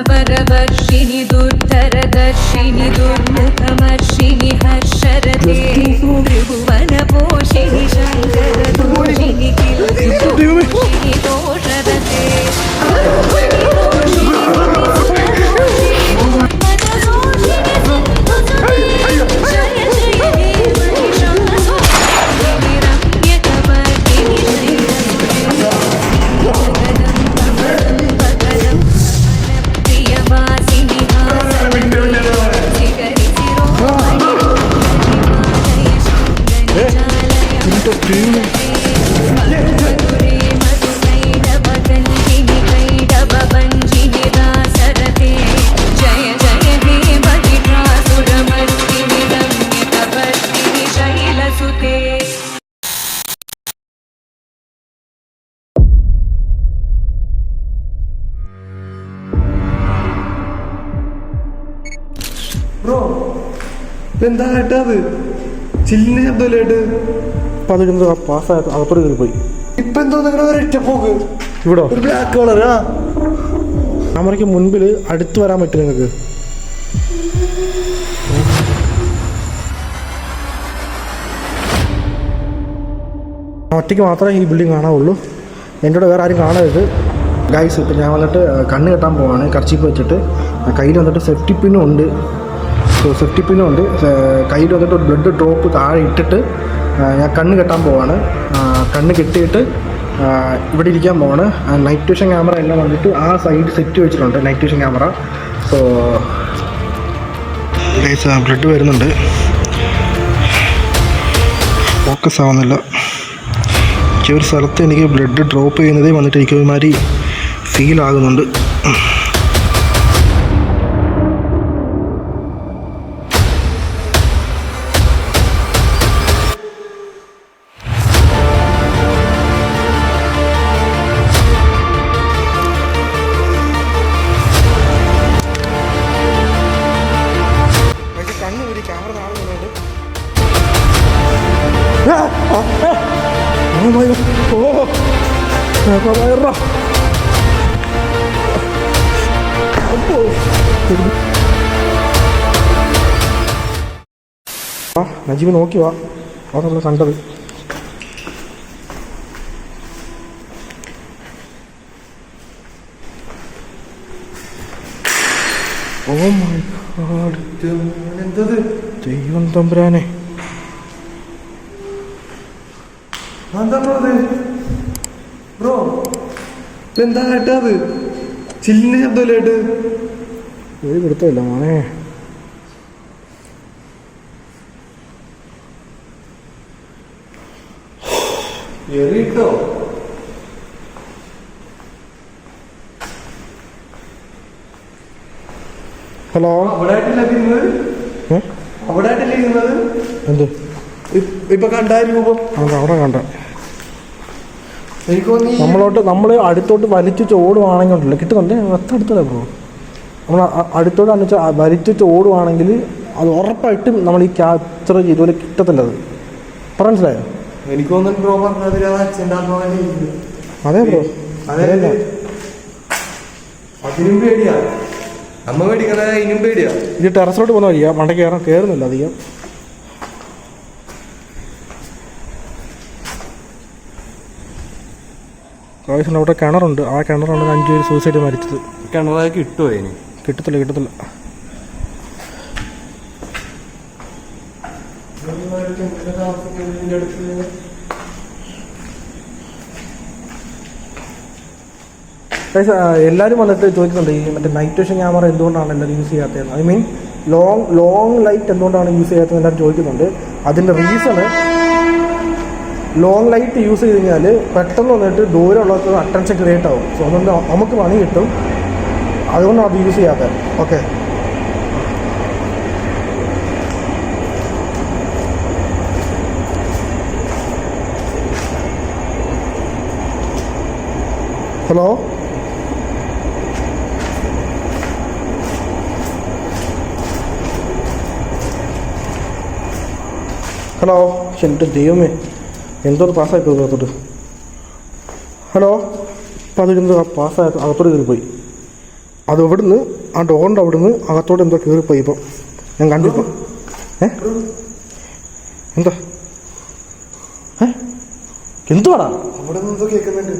वरवर्षिणि दुर्धरदर्शिनि दुर्मुखमर्षिणि हर्षरते त्रिभुवनपोषिणि शङ्करदोषिणि किलदोषिणि दोषरते bro എന്താ കേട്ടത് ചില്ലിന് ശബ്ദമല്ലേട്ട് അപ്പം അതിന് പാസ്സായ അകത്തോട് കയറി പോയി. ഇപ്പൊ എന്തോ നിങ്ങളുടെ ഒരൊറ്റ പോക്ക് ഇവിടെ ഒരു ബ്ലാക്ക് കളറാ ക്യാമറയ്ക്ക് മുൻപിൽ അടുത്ത് വരാൻ പറ്റും നിങ്ങൾക്ക്. ഒറ്റയ്ക്ക് മാത്രമേ ഈ ബിൽഡിംഗ് കാണാവുള്ളൂ. എൻ്റെ കൂടെ വേറെ ആരും കാണരുത് ഗൈസ്. ഇപ്പം ഞാൻ വന്നിട്ട് കണ്ണ് കെട്ടാൻ പോവാണ് കർച്ചീപ്പ് വെച്ചിട്ട്. കയ്യിൽ വന്നിട്ട് സേഫ്റ്റി പിന്നും ഉണ്ട്. സേഫ്റ്റി പിന്നും ഉണ്ട്. കയ്യിൽ വന്നിട്ട് ഒരു ബ്ലഡ് ഡ്രോപ്പ് താഴെ ഇട്ടിട്ട് ഞാൻ കണ്ണ് കെട്ടാൻ പോവാണ്. കണ്ണ് കെട്ടിയിട്ട് ഇവിടെ ഇരിക്കാൻ പോവാണ്. നൈറ്റ് വിഷൻ ക്യാമറ എല്ലാം വന്നിട്ട് ആ സൈഡ് സെറ്റ് വെച്ചിട്ടുണ്ട്, night vision camera. So guys blood വരുന്നുണ്ട്, ഫോക്കസ് ആവുന്നില്ല. ഒരു സ്ഥലത്ത് എനിക്ക് ബ്ലഡ് ഡ്രോപ്പ് ചെയ്യുന്നതേ വന്നിട്ട് എനിക്ക് ഒരുമാതിരി ഫീൽ ആകുന്നുണ്ട്. കണ്ണ് വരി ക്യാമറ താഴെ വന്നിട്ട് നജീബ് നോക്കി വാ, അത് നമ്മൾ കണ്ടത്. ഓ മൈ ഗോഡ്, എന്തത് ദൈവം തമ്പുരാനെ. എന്താ ബ്രോ എന്താ കേട്ടത് ചില്ലിന് ശബ്ദമല്ലേട്ട് ഒരു പിടുത്തമില്ല മോനെ. എറിയിട്ടോ ഹലോ, അവിടെ ആയിട്ടില്ല ഇരുന്നത് എന്ത് ഇപ്പൊ കണ്ടായ രൂപം അവിടെ കണ്ട. എനിക്ക് തോന്നി നമ്മൾ അടുത്തോട്ട് വലിച്ചു ഓടുവാണെങ്കിൽ ഉണ്ടല്ലോ കിട്ടുന്നുണ്ട്. അടുത്തല്ല ബ്രോ, നമ്മൾ അടുത്തോട്ട് വലിച്ചു ഓടുവാണെങ്കിൽ അത് ഉറപ്പായിട്ടും നമ്മൾ ഈ ക്യാപ്ചർ ഇതുപോലെ കിട്ടത്തില്ല. അത് മനസ്സിലായോ? എനിക്ക് തോന്നുന്നു ബ്രോ പറഞ്ഞത് അതെ ബ്രോ, അതെ അതിനും പേടിയാ, അമ്മ പേടിക്കണ അതിനും പേടിയാ. ഇത് ടെറസിലോട്ട് പോകുന്ന വഴിയാ, മണ്ടയ്ക്ക് കയറുന്നില്ല അധികം. പ്രാവശ്യം അവിടെ കിണറുണ്ട്, ആ കിണറാണ് 5 പേര് സൂസൈഡ് മരിച്ചത്. കിണറായി കിട്ടുമോ അതിന്? കിട്ടത്തില്ല. എല്ലാവരും വന്നിട്ട് ചോദിക്കുന്നുണ്ട് ഈ മറ്റേ നൈറ്റ് വിഷൻ ക്യാമറ എന്തുകൊണ്ടാണ് എല്ലാവരും യൂസ് ചെയ്യാത്തത്. ഐ മീൻ ലോങ് ലൈറ്റ് എന്തുകൊണ്ടാണ് യൂസ് ചെയ്യാത്തത് എല്ലാവരും ചോദിക്കുന്നുണ്ട്. അതിൻ്റെ റീസണ് ലോങ് ലൈറ്റ് യൂസ് ചെയ്ത് കഴിഞ്ഞാൽ പെട്ടെന്ന് വന്നിട്ട് ദൂരമുള്ളവർക്ക് അറ്റൻഷൻ ക്രിയേറ്റ് ആവും. സോ അതുകൊണ്ട് നമുക്ക് പണി കിട്ടും, അതുകൊണ്ടാണ് അത് യൂസ് ചെയ്യാത്തത്. ഓക്കെ, ഹലോ ഹലോ, എൻ്റെ ദൈവമേ എന്തോന്ന് പാസ്സായി പോയി അകത്തോട്ട്. ഹലോ, അപ്പം അതിലെന്തോ പാസ്സായ അകത്തോട്ട് കയറി പോയി. അത് ഇവിടുന്ന് ആ ഡോറിൻ്റെ അവിടുന്ന് അകത്തോട്ട് എന്തോ കയറിപ്പോയി ഇപ്പം ഞാൻ കണ്ടിപ്പോൾ. എന്താ എന്തുവാടാ അവിടെ നിന്ന് എന്തോ കേൾക്കുന്നുണ്ട്.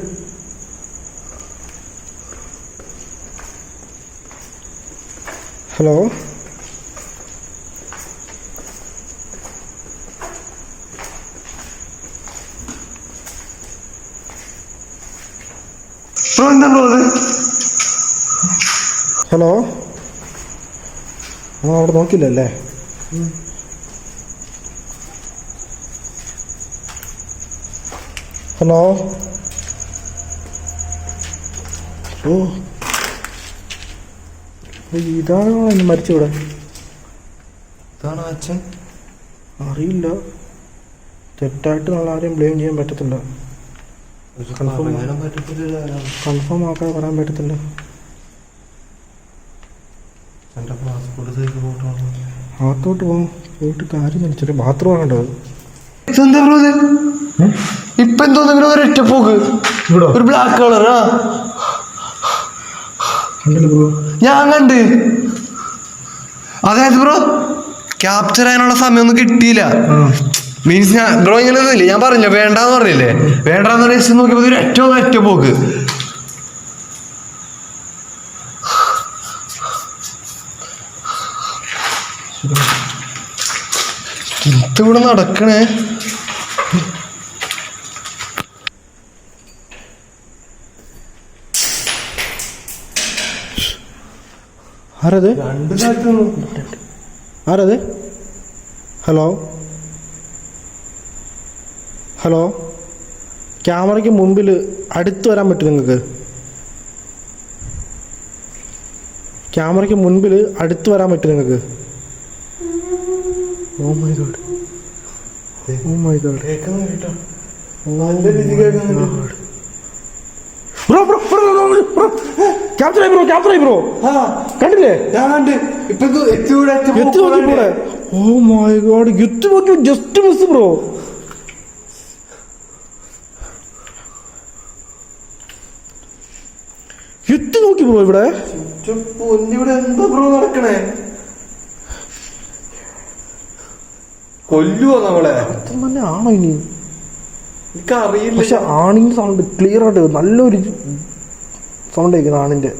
ഹലോ ബ്രോ എന്താ ബ്രോ അത്? ഹലോ ആ അവിടെ നോക്കില്ലല്ലേ? ഹലോ ഓ ഇതാണ് ഇന്ന് മരിച്ചൂടെ? ഇതാണ് അച്ഛൻ? അറിയില്ല, തെറ്റായിട്ട് നമ്മൾ ആരെയും ബ്ലെയിം ചെയ്യാൻ പറ്റത്തില്ല. കൺഫേം ആക്കാൻ പറയാൻ പറ്റത്തില്ല. അകത്തോട്ട് പോയിട്ട് കാര്യം നനച്ചിട്ട് ബാത്റൂം ആകേണ്ടത്. ഇതെന്താ ബ്രോ ഇത്? ഇപ്പൊ എന്തോന്നെങ്കിലും ഒരൊറ്റ പോക്ക് ഒരു ബ്ലാക്ക് കളറാ ഞാൻ കണ്ട്. അതായത് ബ്രോ ക്യാപ്ചർ ചെയ്യാനുള്ള സമയമൊന്നും കിട്ടിയില്ല. മീൻസ് ഞാൻ ബ്രോ ഇങ്ങനെ ഇല്ലേ, ഞാൻ പറഞ്ഞോ വേണ്ടാന്ന് പറഞ്ഞില്ലേ, വേണ്ടാന്ന് പറഞ്ഞ നോക്കിയപ്പോ ഒരു ഒറ്റ പോക്ക്. ഇവിടെ നടക്കണേ. ആരത്? രണ്ടു സ്ഥലത്തൊന്നും ആരത്? ഹലോ ഹലോ ക്യാമറയ്ക്ക് മുമ്പിൽ അടുത്ത് വരാൻ പറ്റും നിങ്ങൾക്ക്? ക്യാമറയ്ക്ക് മുൻപിൽ അടുത്ത് വരാൻ പറ്റും നിങ്ങൾക്ക്? Oh my God, oh my God, bro bro bro capture ആയി ബ്രോ, ക്യാപ്ചർ ആയി ബ്രോ. കണ്ടില്ലേ? ഞാൻ കണ്ട്. ഇപ്പൊ എത്തി നോക്കിപ്പോലെ. ഓ മൈ ഗോഡ്, എത്തി നോക്കി, ജസ്റ്റ് മിസ് ബ്രോ. എത്തി നോക്കി ബ്രോ. ഇവിടെ ഇവിടെ എന്താ ബ്രോ നടക്കണേ? കൊല്ലുവോ നമ്മളെ? തന്നെ ആണോ ഇനി? എനിക്കറിയില്ല. പക്ഷെ ആണിന്റെ സൗണ്ട് ക്ലിയർ ആയിട്ട് നല്ലൊരു സൗണ്ട് കേൾക്കുന്നത് ആണിന്റെ.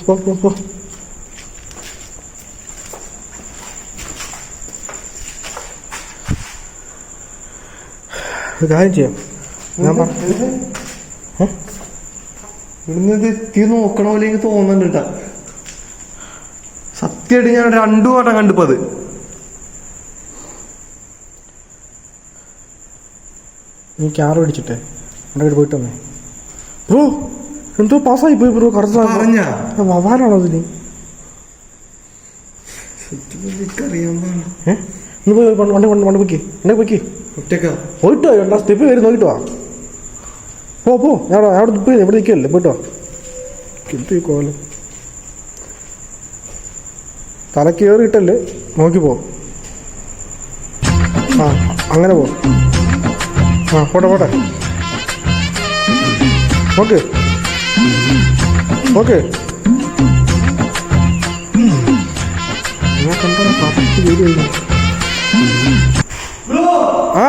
പോ കാര്യം ചെയ്യാം. ഞാൻ ഇവിടുന്ന് എത്തി നോക്കണ പോലെ എനിക്ക് തോന്നുന്നുണ്ട്. സത്യമായിട്ട് ഞാൻ 2 വട്ടം കണ്ടിപ്പോ അത്. നീ ക്യാമറ പിടിച്ചിട്ടെ എൻ്റെ വീട് പോയിട്ട് വന്നേ ബ്രോ. എന്തോ പാസ്സായി പോയി ബ്രോ. കറക്റ്റ് വവാനാണോ അതിന്? വണ്ടി പൊക്കി എന്നെ പൊക്കി പോയിട്ടോ. എന്താ സ്റ്റെപ്പ് കയറി നോക്കിട്ടോ. പോ ഞാൻ അവിടെ ഇപ്പോൾ എവിടെ നിൽക്കല്ലേ, പോയിട്ടോ. എന്ത് ഈ കോലം, തല കയറിയിട്ടല്ലേ, നോക്കി പോ. ആ അങ്ങനെ പോ. ആ പോട്ടെ ഓക്കെ ഓക്കെ. ഞാൻ കണ്ടാ കറക്റ്റ് വീഡിയോ കഴിഞ്ഞു. ആ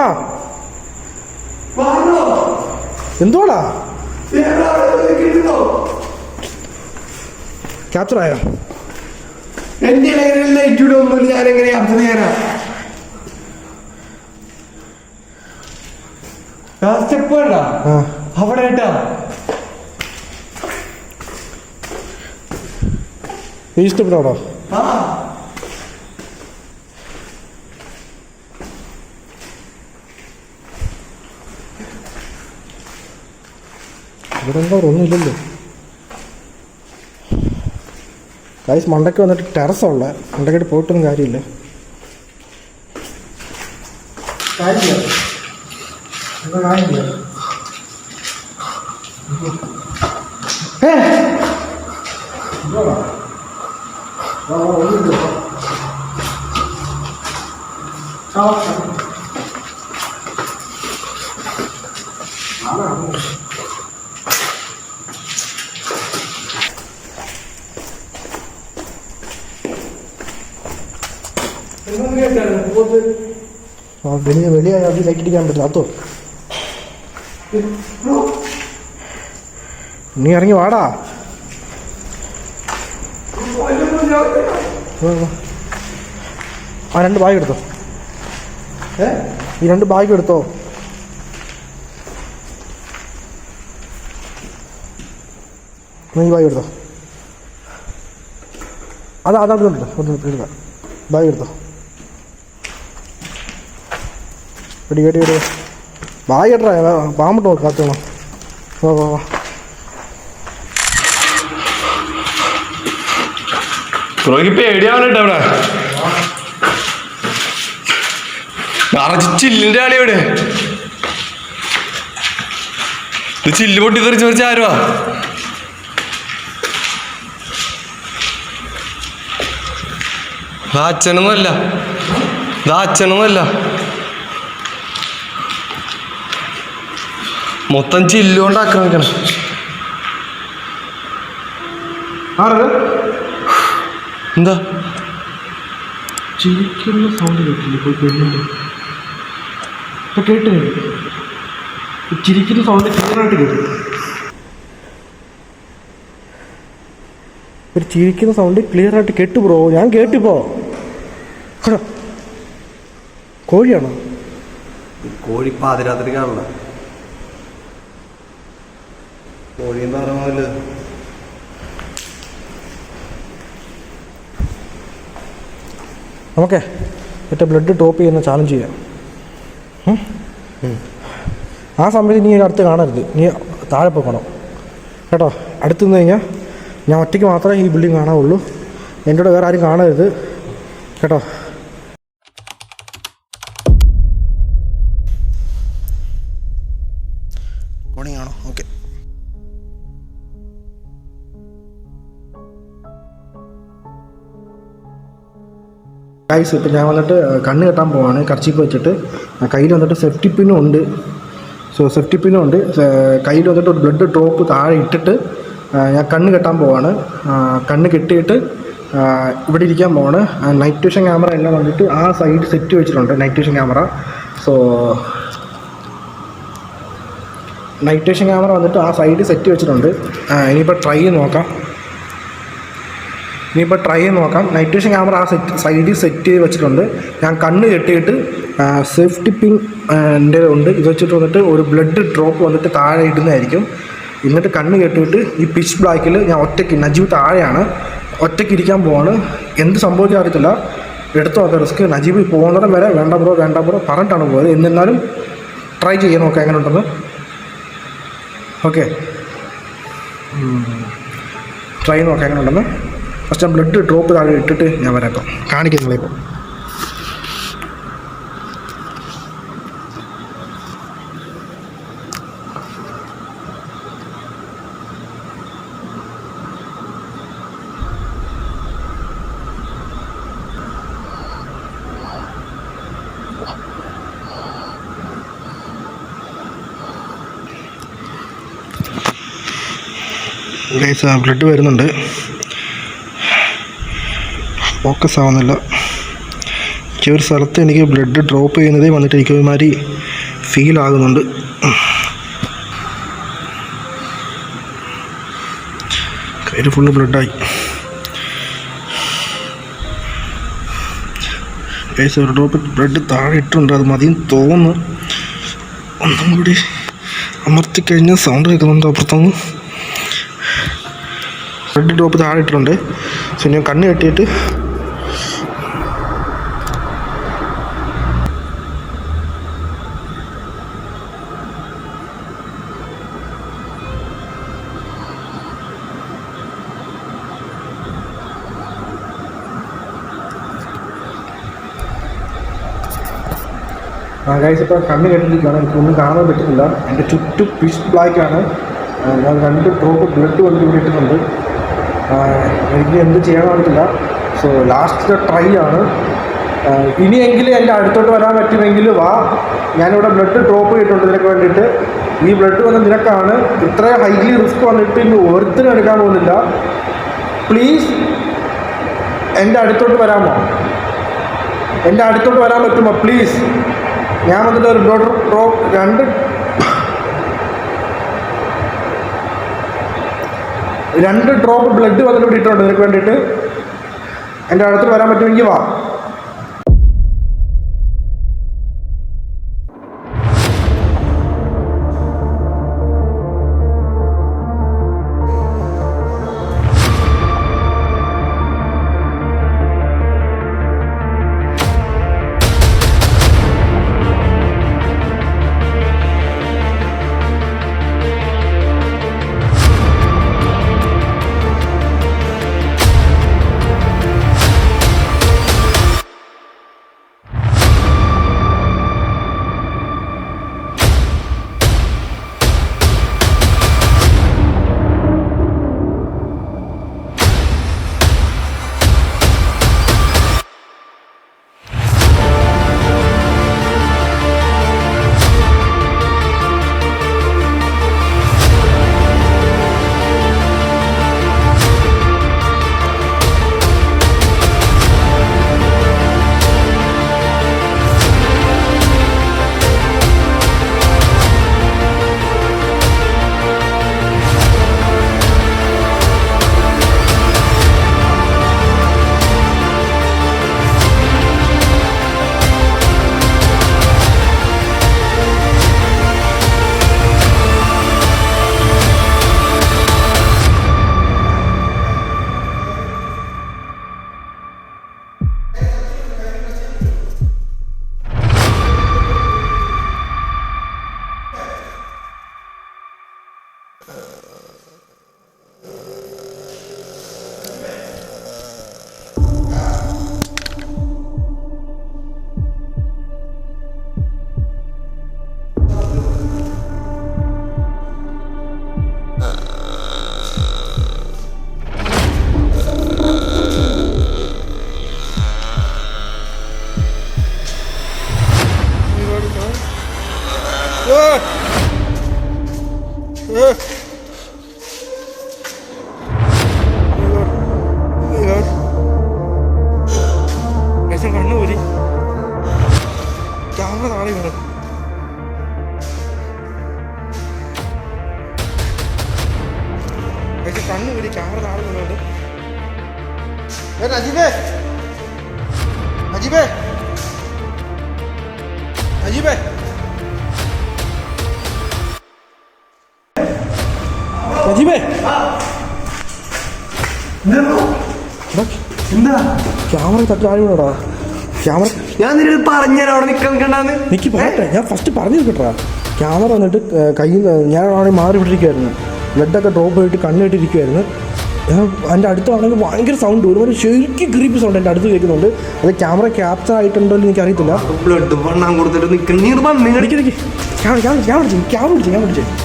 എന്തുവാടാ? ക്യാപ്ചർ ആയോ? എന്റെ ലൈറ്റ് ഒന്നുമില്ല, ഞാൻ എങ്ങനെ ക്യാപ്ചർ ചെയ്യാനാ? സ്റ്റെപ്പ് വേണ്ട അവിടെ കേട്ടാ. ഈ സ്റ്റെപ്പിനോടോ? ഇവിടെ എന്താ ഒന്നുമില്ലല്ലോ. ഗൈസ് മണ്ടയ്ക്ക് വന്നിട്ട് ടെറസുള്ള മണ്ടയ്ക്കായിട്ട് പോയിട്ടൊന്നും കാര്യമില്ല. വെളിയായി അത് ലൈറ്റിടിക്കാൻ പറ്റില്ല. അതോ നീ ഇറങ്ങി വാടാ. ആ 2 ബാഗ് എടുത്തോ. ഈ 2 ബാഗ് എടുത്തോ. ഈ ബാഗ് എടുത്തോ. അതെടുത്തോ. എടുക്കാം. ബാഗ് എടുത്തോ. എടി ബാഗ് ഇട്ടാ പാമ്പിട്ടോ കാത്തോളാം. വാ പേടിയാവട്ടെ അവിടെ നിറച്ച് ചില്ലിന്റെ ആളി ഇവിടെ. ഇത് ചില്ല് പൊട്ടി തെറിച്ച് തെറിച്ച് ആരുവാ? അച്ഛനൊന്നുമല്ല, അച്ഛനൊന്നുമല്ല, മൊത്തം ചില്ലുകൊണ്ട് ആക്രമിക്കണം. എന്താ ചിരിക്കുന്ന സൗണ്ട് കേട്ടില്ല? പോയി പെണ്ണിൻ്റെ ഇപ്പം കേട്ട് ചിരിക്കുന്ന സൗണ്ട് ക്ലിയറായിട്ട് കേട്ടു. ഒരു ചിരിക്കുന്ന സൗണ്ട് ക്ലിയറായിട്ട് കേട്ടു ബ്രോ. ഞാൻ കേട്ടിപ്പോ. കോഴിയാണോ? കോഴി പാതിരാത്രി കാണല. കോഴിയെന്ന് പറഞ്ഞാല് നമുക്കേ മറ്റേ ബ്ലഡ് ടോപ്പ് ചെയ്യുന്ന ചാലഞ്ച് ചെയ്യാം. ആ സമയത്ത് നീ അടുത്ത് കാണരുത്, നീ താഴെ പോക്കണം കേട്ടോ. അടുത്ത് നിന്ന് കഴിഞ്ഞാൽ ഞാൻ ഒറ്റയ്ക്ക് മാത്രമേ ഈ ബിൽഡിംഗ് കാണാവുള്ളൂ. എൻ്റെ കൂടെ വേറെ ആരും കാണരുത് കേട്ടോ. മോർണിംഗ് ആണോ? ഓക്കെ. ഗൈസ് ഇപ്പം ഞാൻ വന്നിട്ട് കണ്ണ് കെട്ടാൻ പോവാണ്. കർച്ചീപ്പ് വെച്ചിട്ട് കയ്യിൽ വന്നിട്ട് സേഫ്റ്റി പിന്നും ഉണ്ട്. സേഫ്റ്റി പിന്നും ഉണ്ട്. കയ്യിൽ വന്നിട്ട് ഒരു ബ്ലഡ് ഡ്രോപ്പ് താഴെ ഇട്ടിട്ട് ഞാൻ കണ്ണ് കെട്ടാൻ പോവാണ്. കണ്ണ് കെട്ടിയിട്ട് ഇവിടെ ഇരിക്കാൻ പോവാണ്. നൈറ്റ് വിഷൻ ക്യാമറ എല്ലാം വന്നിട്ട് ആ സൈഡ് സെറ്റ് വെച്ചിട്ടുണ്ട്. Night vision camera night vision camera വന്നിട്ട് ആ സൈഡ് സെറ്റ് വെച്ചിട്ടുണ്ട്. ഇനിയിപ്പോൾ ട്രൈ ചെയ്ത് നോക്കാം. നൈറ്റ് വിഷൻ ക്യാമറ ആ സൈഡിൽ സെറ്റ് ചെയ്ത് വെച്ചിട്ടുണ്ട്. ഞാൻ കണ്ണ് കെട്ടിയിട്ട് സേഫ്റ്റി പിൻ എൻ്റെ ഉണ്ട്. ഇത് വെച്ചിട്ട് വന്നിട്ട് ഒരു ബ്ലഡ് ഡ്രോപ്പ് വന്നിട്ട് താഴെ ഇടുന്നതായിരിക്കും. എന്നിട്ട് കണ്ണ് കെട്ടിയിട്ട് ഈ പിച്ച് ബ്ലാക്കിൽ ഞാൻ ഒറ്റയ്ക്ക്, നജീബ് താഴെയാണ്, ഒറ്റയ്ക്ക് ഇരിക്കാൻ പോവാണ്. എന്ത് സംഭവിക്കാൻ അറിയത്തില്ല. എടുത്തു നോക്കാം റിസ്ക്. നജീബ് പോകുന്നിടം വരെ വേണ്ട ബ്രോ പറഞ്ഞിട്ടാണ് പോയത്. എന്നിരുന്നാലും ട്രൈ ചെയ്യാൻ നോക്കാം എങ്ങനെ ഉണ്ടെന്ന്. ഓക്കെ, ട്രൈ നോക്കാം എങ്ങനെ ഉണ്ടെന്ന്. ഫസ്റ്റ് ബ്ലഡ് ഡ്രോപ്പ് താഴെ ഇട്ടിട്ട് ഞാൻ വരാം. കാണിക്കും നിങ്ങളിപ്പോൾ. ബ്ലഡ് വരുന്നുണ്ട്. ഫോക്കസ് ആവുന്നില്ല. ഈ ഒരു സ്ഥലത്ത് എനിക്ക് ബ്ലഡ് ഡ്രോപ്പ് ചെയ്യുന്നതേ വന്നിട്ട് എനിക്ക് ഒരുമാതിരി ഫീൽ ആകുന്നുണ്ട്. കയ്യിൽ ഫുള്ള് ബ്ലഡായി. ഒരു ഡ്രോപ്പ് ബ്ലഡ് താഴെ ഇട്ടുണ്ട്. അത് മതിയും തോന്നുന്നു. ഒന്നും കൂടി അമർത്തിക്കഴിഞ്ഞാൽ സൗണ്ട് കേൾക്കുന്നുണ്ട് അപ്പുറത്തൊന്ന്. ബ്ലഡ് ഡ്രോപ്പ് താഴെ ഇട്ടിട്ടുണ്ട്. സോ ഞാൻ കണ്ണ് കെട്ടിയിട്ട് ഗൈസ് ഇപ്പോൾ കണ്ണ് കെട്ടിരിക്കുകയാണ്, എനിക്കൊന്നും കാണാൻ പറ്റുന്നില്ല. എൻ്റെ ചുറ്റും പിച്ച് ബ്ലാക്കാണ്. ഞാൻ 2 ഡ്രോപ്പ് ബ്ലഡ് കൊണ്ട് ഇവിടെ ഇട്ടിട്ടുണ്ട്. എനിക്ക് എന്ത് ചെയ്യാൻ പറ്റില്ല. സോ ലാസ്റ്റ് ട്രൈ ആണ്. ഇനിയെങ്കിലും എൻ്റെ അടുത്തോട്ട് വരാൻ പറ്റുമെങ്കിൽ വാ. ഞാനിവിടെ ബ്ലഡ് ഡ്രോപ്പ് ചെയ്തിട്ടുണ്ട് നിനക്ക് വേണ്ടിയിട്ട്. ഈ ബ്ലഡ് വന്ന നിനക്കാണ്. ഇത്ര ഹൈലി റിസ്ക് വന്നിട്ട് ഇനി ഒരുത്തിനും എടുക്കാൻ പോകുന്നില്ല. പ്ലീസ് എൻ്റെ അടുത്തോട്ട് വരാമോ? എൻ്റെ അടുത്തോട്ട് വരാൻ പറ്റുമോ പ്ലീസ്? ഞാൻ വന്നിട്ട് ഒരു ബ്ലഡ് ഡ്രോപ്പ് 2 ഡ്രോപ്പ് ബ്ലഡ് വന്നിട്ട് ഇവിടെ ഇട്ടുണ്ട് നിനക്ക് വേണ്ടിയിട്ട്. എൻ്റെ അടുത്തോട്ട് വരാൻ പറ്റുമെങ്കിൽ വാ. കണ്ണൂരി ക്യാമറ താഴെ വീണു. കണ്ണൂരി ക്യാമറ താഴെ വീണുണ്ട്. അജീബേ അജീബേ അജീബേ അജീബേ എന്താ ക്യാമറ തട്ടി താഴെ വീണോടാ. ക്യാമറ ഞാൻ നിന്നോട് പറഞ്ഞാൽ അവിടെ നിൽക്കണ്ടാന്ന്. എനിക്ക് പറയട്ടെ, ഞാൻ ഫസ്റ്റ് പറഞ്ഞു കേട്ടാ. ക്യാമറ വന്നിട്ട് കയ്യിൽ ഞാനാണെങ്കിൽ മാറി വിട്ടിരിക്കുമായിരുന്നു. ബ്ലഡൊക്കെ ഡ്രോപ്പ് ചെയ്തിട്ട് കണ്ണിട്ടിരിക്കുമായിരുന്നു. ഞാൻ എൻ്റെ അടുത്താണെങ്കിൽ ഭയങ്കര സൗണ്ട്, ഒരുപാട് ശരിക്കും ക്രീപ്പി സൗണ്ട് എൻ്റെ അടുത്ത് കേൾക്കുന്നുണ്ട്. അത് ക്യാമറ ക്യാപ്ചർ ആയിട്ടുണ്ടോ എന്ന് എനിക്കറിയത്തില്ല. ബ്ലഡ് വണ്ണാൻ കൊടുത്തിട്ട്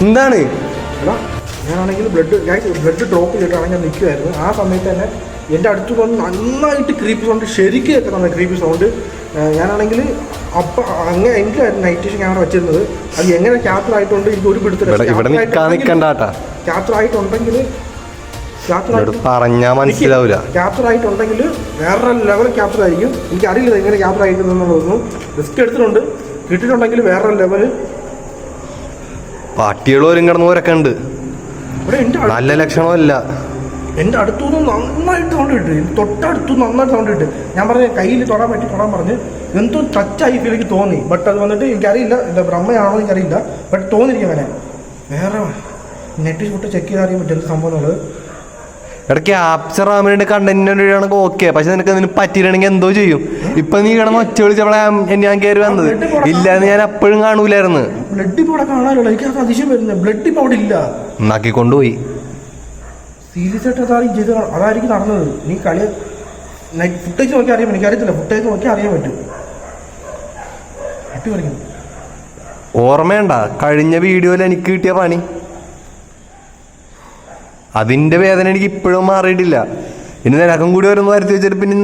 എന്താണ് എടാ, ഞാനാണെങ്കിൽ ബ്ലഡ് ഡ്രോപ്പ് ചെയ്തിട്ടാണ് ഞാൻ നിൽക്കുമായിരുന്നു. ആ സമയത്ത് തന്നെ എൻ്റെ അടുത്ത് വന്ന് നന്നായിട്ട് ക്രീപ്പി സൗണ്ട്, ശരിക്കും കേൾക്കുന്നുണ്ട് ക്രീപ്പി സൗണ്ട്. ഞാനാണെങ്കിൽ അപ്പം അങ്ങനെ എനിക്കായിരുന്നു നൈറ്റ് വിഷൻ ക്യാമറ വെച്ചിരുന്നത്. അത് എങ്ങനെ ക്യാപ്ചർ ആയിട്ടുണ്ട് എനിക്ക് ഒരു പിടുത്തില്ല. ക്യാപ്ചർ ആയിട്ടുണ്ടെങ്കിൽ പറഞ്ഞാ മനസ്സിലാവൂല. ക്യാപ്ചർ ആയിട്ടുണ്ടെങ്കിൽ വേറെ ലെവൽ ക്യാപ്ചർ ആയിരിക്കും. എനിക്കറിയില്ല എങ്ങനെ ക്യാപ്ചർ ആയിട്ടുണ്ടെന്നുള്ളതൊന്നും. റിസ്ക് എടുത്തിട്ടുണ്ട്, കിട്ടിയിട്ടുണ്ടെങ്കിൽ വേറെ ലെവല്. പാട്ടികളോരും കിടന്നവരൊക്കെ ഉണ്ട്. നല്ല ലക്ഷണമല്ല. എൻ്റെ അടുത്തുനിന്ന് നന്നായിട്ട് സൗണ്ട് കിട്ടും. തൊട്ടടുത്ത് നന്നായിട്ട് സൗണ്ട് കിട്ടും. ഞാൻ പറഞ്ഞ കയ്യിൽ തൊടാൻ പറഞ്ഞ് എന്തോ ടച്ചായി ഫീൽ എനിക്ക് തോന്നി. ബട്ട് അത് വന്നിട്ട് എനിക്കറിയില്ല എൻ്റെ ബ്രഹ്മയാണോ എനിക്കറിയില്ല. ബട്ട് തോന്നിയിരിക്കും അങ്ങനെ. വേറെ നെറ്റ് ഷൂട്ട് ചെക്ക് ചെയ്ത് അറിയാൻ പറ്റും എന്ത് സംഭവം എന്നുള്ളത്. എടാ ക്യാപ്ചർ ആവാൻ വേണ്ടി കണ്ടന്റിനാണെങ്കിൽ ഓക്കെ, പക്ഷെ നിനക്ക് അതിന് പറ്റിയില്ലെങ്കിൽ എന്തോ ചെയ്യും. ഇപ്പൊ നീ കിടന്ന് ഒച്ച വിളിച്ചപ്പോഴാ ഞാൻ കയറി വന്നത്. ഇല്ലാന്ന് ഞാൻ എപ്പോഴും കാണൂലായിരുന്നു. ബ്ലഡ് ഇപ്പോൾ അവിടെ കാണാനല്ലോ. എനിക്ക് അത് അതിശയം വരുന്നത്. ബ്ലഡ് ഇപ്പോൾ അവിടെ ഇല്ല. എന്നാക്കി കൊണ്ടുപോയി. സീരിയസ് ആയിട്ട് അതായിരിക്കും നടന്നത്. നീ കളി ഫുട്ടേജ് നോക്കി അറിയാൻ പറ്റും. എനിക്കറിയത്തില്ല, ഫുട്ടേജ് നോക്കി അറിയാൻ പറ്റും. അട്ടി പറയുന്നു. ഓർമ്മയുണ്ട കഴിഞ്ഞ വീഡിയോയിൽ എനിക്ക് കിട്ടിയ പണി? അതിന്റെ വേദന എനിക്ക് ഇപ്പോഴും മാറിയിട്ടില്ല. ഇനി നിനക്കും കൂടി വരുന്ന വരുത്തി വെച്ചിട്ട് പിന്നെ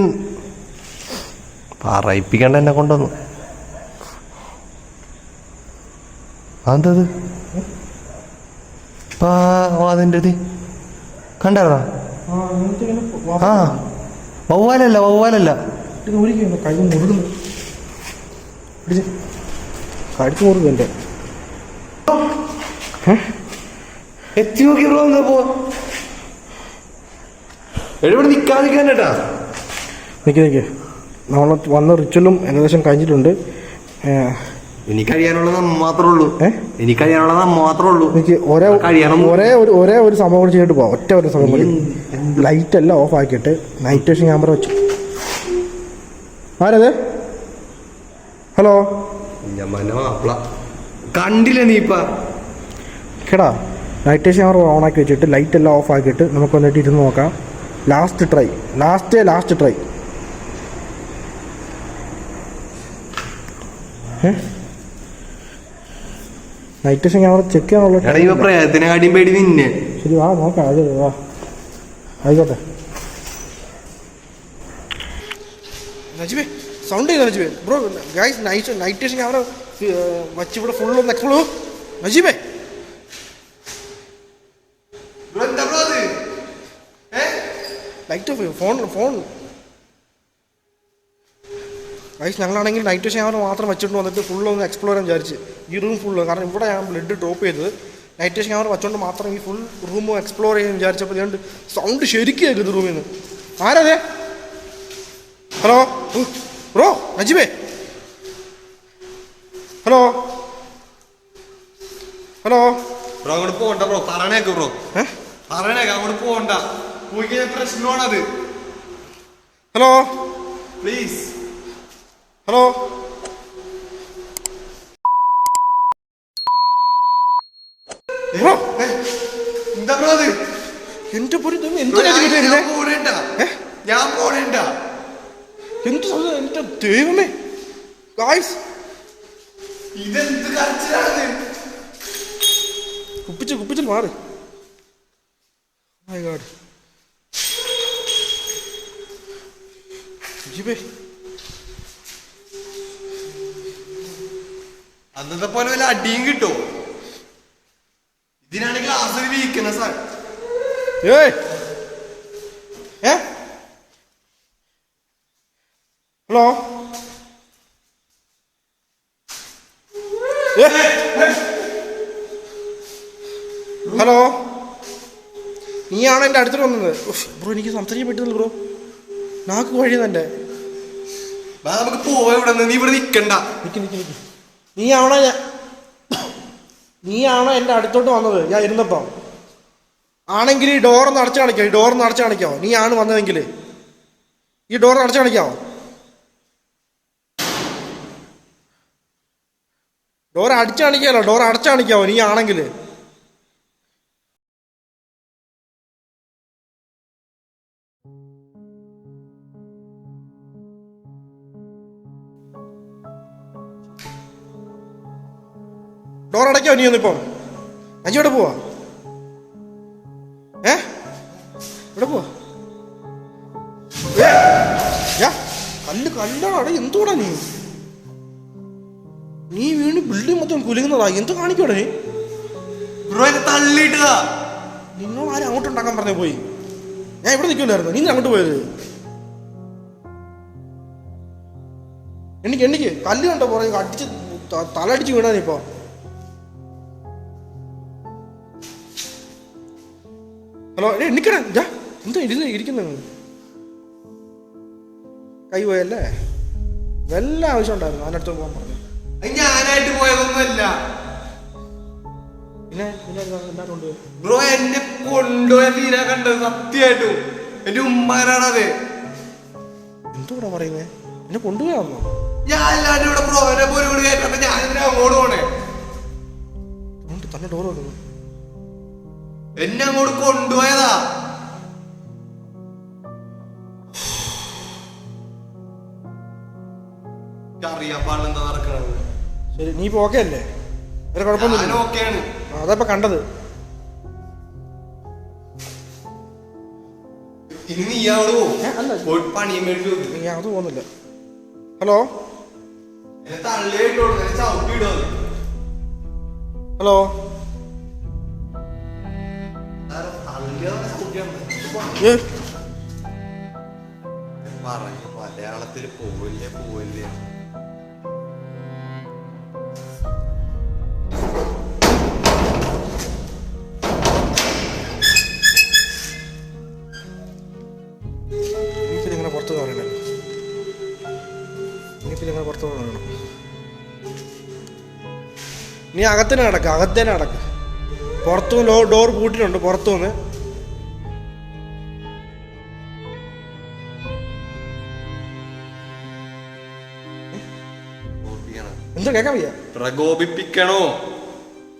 പറയിപ്പിക്കണ്ട എന്നെ കൊണ്ടൊന്നു. അതെന്തത് അതിൻ്റെ കണ്ടാ? ആ വവ്വാലല്ല വവ്വാലല്ല, കൈ മുറുകുന്നു, കടിച്ചു മുറുകും എൻ്റെ. എത്തി നോക്കി പോ, എവിടെ നിൽക്കാതിരിക്കാനേട്ടാ. നിൽക്ക് നമ്മൾ വന്ന റിച്വലും ഏകദേശം കഴിഞ്ഞിട്ടുണ്ട്. ഇനി കഴിയാനുള്ള നമ്മ മാത്രമേ ഉള്ളൂ. ഇനി കഴിയാനുള്ള നമ്മ മാത്രമേ ഉള്ളൂ. എനിക്ക് ഒരേ ഒരു സംഭവം കൂടി ചെയ്തിട്ട് പോവാം. ഒറ്റ ഒരു സംഭവം കൂടി. ലൈറ്റ് എല്ലാം ഓഫ് ആക്കിയിട്ട് നൈറ്റ് വിഷൻ ക്യാമറ വെച്ചു. ആരത്? ഹലോ, കണ്ടില്ല നീ ഇപ്പ കേടാ. നൈറ്റ് വിഷൻ ക്യാമറ ഓൺ ആക്കി വെച്ചിട്ട് ലൈറ്റ് എല്ലാം ഓഫ് ആക്കിയിട്ട് നമുക്ക് വന്നിട്ട് ഇരുന്ന് നോക്കാം. Last try. Night vision camera check ചെയ്യാനുള്ള പ്രയത്നക്കാട്ടിയും പേടി നിന്നെ. ശരി, വാ നോക്കാം. അത് വാ, ആയിക്കോട്ടെ. നജിബേ സൗണ്ട് ചെയ്തോ നജിബേ. Bro guys night vision camera വച്ച് ഇവിടെ ഫുൾ ഒന്ന് എക്സ്പ്ലോർ. നജിബേ ലൈറ്റ് ഓഫ് ഫോൺ ഗൈസ്. ഞങ്ങളാണെങ്കിൽ നൈറ്റ് വിഷൻ ക്യാമറ മാത്രം വെച്ചിട്ട് വന്നിട്ട് ഫുള്ളൊന്ന് എക്സ്പ്ലോർ ചെയ്യാൻ വിചാരിച്ച്. ഈ റൂം ഫുള്ള്, കാരണം ഇവിടെ ഞാൻ ബ്ലഡ് ഡ്രോപ്പ് ചെയ്തത് നൈറ്റ് വിഷൻ ക്യാമറ വെച്ചുകൊണ്ട് മാത്രം ഈ ഫുൾ റൂം എക്സ്പ്ലോർ ചെയ്യാൻ വിചാരിച്ചപ്പോൾ ഞാൻ സൗണ്ട് ശരിക്കും കേൾക്കുന്നത് റൂമിൽ നിന്ന്. ആരതെ? ഹലോ ബ്രോ, നജിബേ. ഹലോ ബ്രോ, അങ്ങോട്ട് പോകണ്ട ബ്രോ, പറയണേക്ക് ബ്രോ, പറയണേക്ക് അങ്ങോട്ട് പോകണ്ട. പ്രശ്നമാണത്. Hello please. ഹലോ ബ്രോ, എന്താ ബ്രോ അത്? എന്റെ പൊരി എന്തിനാ ഞാൻ പോണേണ്ട. എന്ത് എന്റെ ദൈവമേ ഗായ്സ്, ഇതെന്ത് കരച്ചിലാണ്? കുപ്പിച്ചിൽ മാറ്. My God. ജിബേ അന്നത്തെ പോലെ വല്ല അടിയും കിട്ടോ? ഇതിനാണ് ക്ലാസ്സിൽ വീക്ക്നെസ് ആണ്. ഹലോ ഹലോ, നീയാണോ എൻ്റെ അടുത്തോട്ട് വന്നത്? ബ്രോ എനിക്ക് സംസാരിക്കാൻ പറ്റുന്നില്ല ബ്രോ, നാക്ക് വഴി തന്നെ. നമുക്ക് പോവാ ഇവിടെ നിന്ന്. നീ ഇവിടെ നിൽക്കണ്ട. നിക്ക്. നീയാണോ എൻ്റെ അടുത്തോട്ട് വന്നത് ഞാൻ ഇരുന്നപ്പോ? ആണെങ്കിൽ ഈ ഡോറൊന്ന് അടച്ചു കാണിക്കാമോ? നീ ആണ് വന്നതെങ്കിൽ ഈ ഡോർ അടച്ചു കാണിക്കാമോ? ഡോർ അടച്ചു കാണിക്കാമോ നീ ആണെങ്കിൽ? ഡോർ അടയ്ക്കാമോ നീ ഒന്നിപ്പം? അജി ഇവിടെ പോവാ? ഇവിടെ പോവാ? കല്ലാടാ. എന്തുകൂടാ നീ വീണ് ബിൽഡിംഗ് മൊത്തം കുലുങ്ങുന്നതാ. എന്ത് കാണിക്കോടെ നീ? തള്ളിയിട്ടതാ. നിന്നോട് ആരും അങ്ങോട്ട് ഉണ്ടാക്കാൻ പറഞ്ഞ പോയി. ഞാൻ ഇവിടെ നിൽക്കില്ലായിരുന്നു, നീ അങ്ങോട്ട് പോയത്. എനിക്ക് കല്ല് കണ്ടോ പുറകെ അടിച്ച് തലടിച്ച് വീണാനിപ്പോ. ഹലോ എണ്ണിക്കണ എന്താ ഇരിക്കുന്നത്? കൈ പോയല്ലേ? വല്ല ആവശ്യം ഉണ്ടായിരുന്നു അതിനടുത്ത് പോകാൻ പറഞ്ഞു. ഞാനായിട്ട് പോയതൊന്നുമല്ല. പിന്നെ എല്ലാവരും ബ്രോ എന്നെ കൊണ്ടുപോയ തീരാ കണ്ടത്. സത്യമായിട്ടും എന്റെ ഉമ്മാരാണത്. എന്തോടാ പറയുന്നേ? എന്നെ കൊണ്ടുപോയാന്നോ? ഞാൻ എല്ലാവരും ഇവിടെ ബ്രോനെ പോലും കൂടി കേട്ടപ്പോ ഞാനിതിനെ അങ്ങോട്ട് പോണേ. തന്നെ ഡോർ വെക്കുന്നു. എന്നെ അങ്ങോട്ട് കൊണ്ടുപോയതാ. അറിയാൻ പാടില്ല എന്താ നടക്കണത്. ശരി, നീ ഇപ്പൊ ഓക്കെ അല്ലേ? ഒരു കുഴപ്പമൊന്നുമില്ല. ഓക്കെയാണ്. അതപ്പോ കണ്ടത്. ഇനി നീ അവിടെ പോകും പണിയും മേടിച്ചു. ഞാൻ അത് പോകുന്നില്ല. ഹലോ ഹലോ മലയാളത്തിൽ പോവില്ലേ പോവില്ലേ. ഇങ്ങനെ പുറത്ത് പറയണല്ലോ. ഇനിയിങ്ങനെ പുറത്ത് പറയണം. നീ അകത്തന്നെ കിടക്ക്. പുറത്തുനിന്ന് ഡോർ പൂട്ടിയിട്ടുണ്ട്. പുറത്തുനിന്ന് എന്താ കേൾക്കാൻ വയ്യ.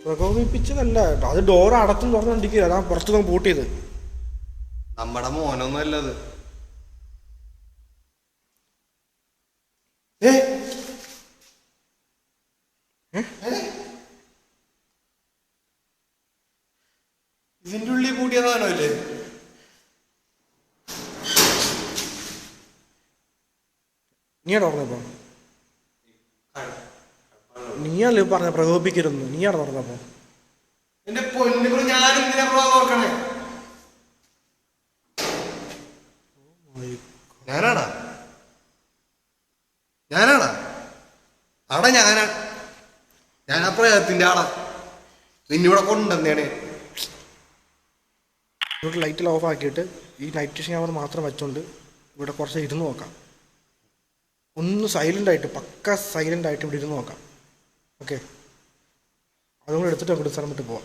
പ്രകോപിപ്പിച്ചതല്ല കേട്ടോ, അത് ഡോർ അടച്ചും തുറന്നിരിക്കുക. അതാ പുറത്തുനിന്ന് പൂട്ടിയത്. നമ്മുടെ മോനൊന്നും അല്ലത്. ഇതിന്റെ ഉള്ളിൽ കൂട്ടിയതാണോ അല്ലേ? നീയാ തുറന്നപ്പോ? നീയല്ലേ പറഞ്ഞ പ്രകോപിക്കരുന്നു. നീയാണ് തുറന്നപ്പോ? എന്റെ പൊന്നു ഞാൻ എന്തിനാ നോക്കണേ? ഞാനാടാ ഞാനാ പ്രേതത്തിന്റെ ആളാ. നിന്നിവിടെ കൊണ്ടുവന്നേണേ. ഇവിടെ ലൈറ്റിൽ ഓഫ് ആക്കിയിട്ട് ഈ നൈറ്റ് വിഷൻ ക്യാമറ മാത്രം വെച്ചോണ്ട് ഇവിടെ കുറച്ച് ഇരുന്ന് നോക്കാം. ഒന്ന് സൈലൻ്റ് ആയിട്ട്, പക്ക സൈലൻ്റ് ആയിട്ട് ഇവിടെ ഇരുന്ന് നോക്കാം. ഓക്കെ, അതും കൂടെ എടുത്തിട്ട് അങ്ങോട്ട് സ്ഥലം വിട്ട് പോവാം.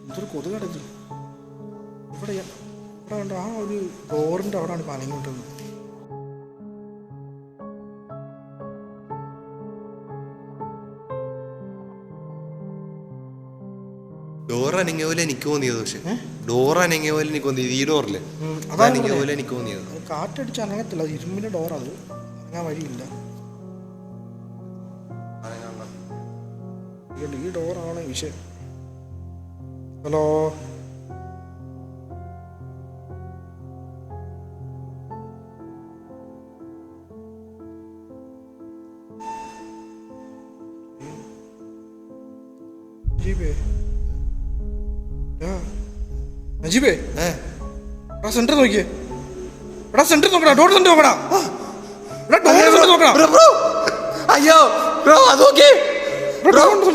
എന്തൊരു കൊതുകടച്ച് ഇവിടെ കണ്ടോ? ആ ഒരു ഡോറിൻ്റെ അവിടെയാണ് ഇപ്പോൾ അനങ്ങിക്കൊണ്ടത്. ഡോർ അനങ്ങിയ പോലെ എനിക്ക് തോന്നിയത്. പക്ഷെ ഡോർ അനങ്ങിയ പോലെ എനിക്ക് തോന്നിയത് ഈ ഡോറില് അനങ്ങിയ പോലെ എനിക്ക് തോന്നിയത്. കാറ്റടിച്ച് അനങ്ങത്തില്ല, ഇരുമ്പിന്റെ ഡോർ. അത് അനങ്ങാൻ വഴിയില്ല. ഈ ഡോറാണ് വിഷയം. ഹലോ നജീബേ, സെന്റർ നോക്കിയേ. എടാ സെന്റർ നോക്കടാ, ഡോർ സെന്റർ നോക്കടാ. അയ്യോ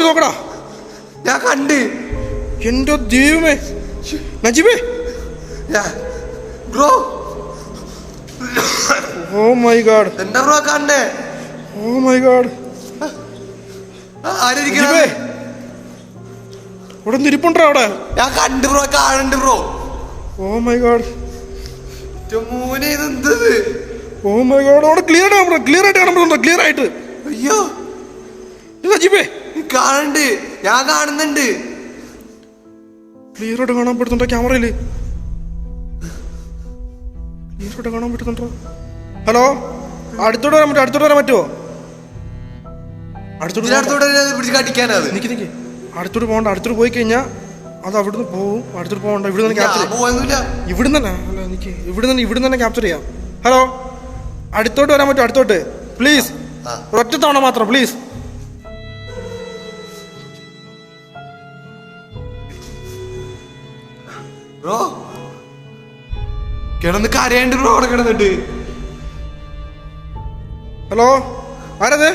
നോക്കടാ. ഞാൻ കണ്ട്. എന്റെ ദൈവമേ നജീബേ. Bro, oh my god. എന്താ ബ്രോ കണ്ടേ? Oh my God. ആരിക്കേ ഇവിടെ ഇരിപ്പുണ്ടോ? അവിടെ ഞാൻ കണ്ട് ബ്രോ, കാണണ്ട് ബ്രോ. Oh my god. മോനെ ഇതെന്തത്? Oh my god. അവിടെ ക്ലിയർ ആയിട്ട് കാണുന്നുണ്ടോ? ക്ലിയർ ആയിട്ട്. അയ്യോ നജീബേ, കാണണ്ട്, ഞാൻ കാണുന്നുണ്ട്. ക്ലിയർ ആയിട്ട് കാണാൻ പറ്റുന്നുണ്ടോ? ക്യാമറയില് ക്ലിയർ ആയിട്ട് കാണാൻ പറ്റുന്നുണ്ടോ? ഹലോ, അടുത്തോട്ട് വരാൻ പറ്റുമോ? അടുത്തോട്ട് പോകണ്ട. അടുത്തോട്ട് പോയി കഴിഞ്ഞാൽ അത് അവിടുന്ന് പോവും. അടുത്തോട്ട് പോകണ്ട. ഇവിടെ നിന്ന് ക്യാപ്ചർ ചെയ്യാം. ഹലോ, അടുത്തോട്ട് വരാൻ പറ്റുമോ? അടുത്തോട്ട് പ്ലീസ്. ഒറ്റ തവണ മാത്രം പ്ലീസ്. ബ്രോ കിടന്ന് കരയുണ്ട് ബ്രോ അവിടെ കിടന്നിട്ട്. ഹലോ, ആരത്?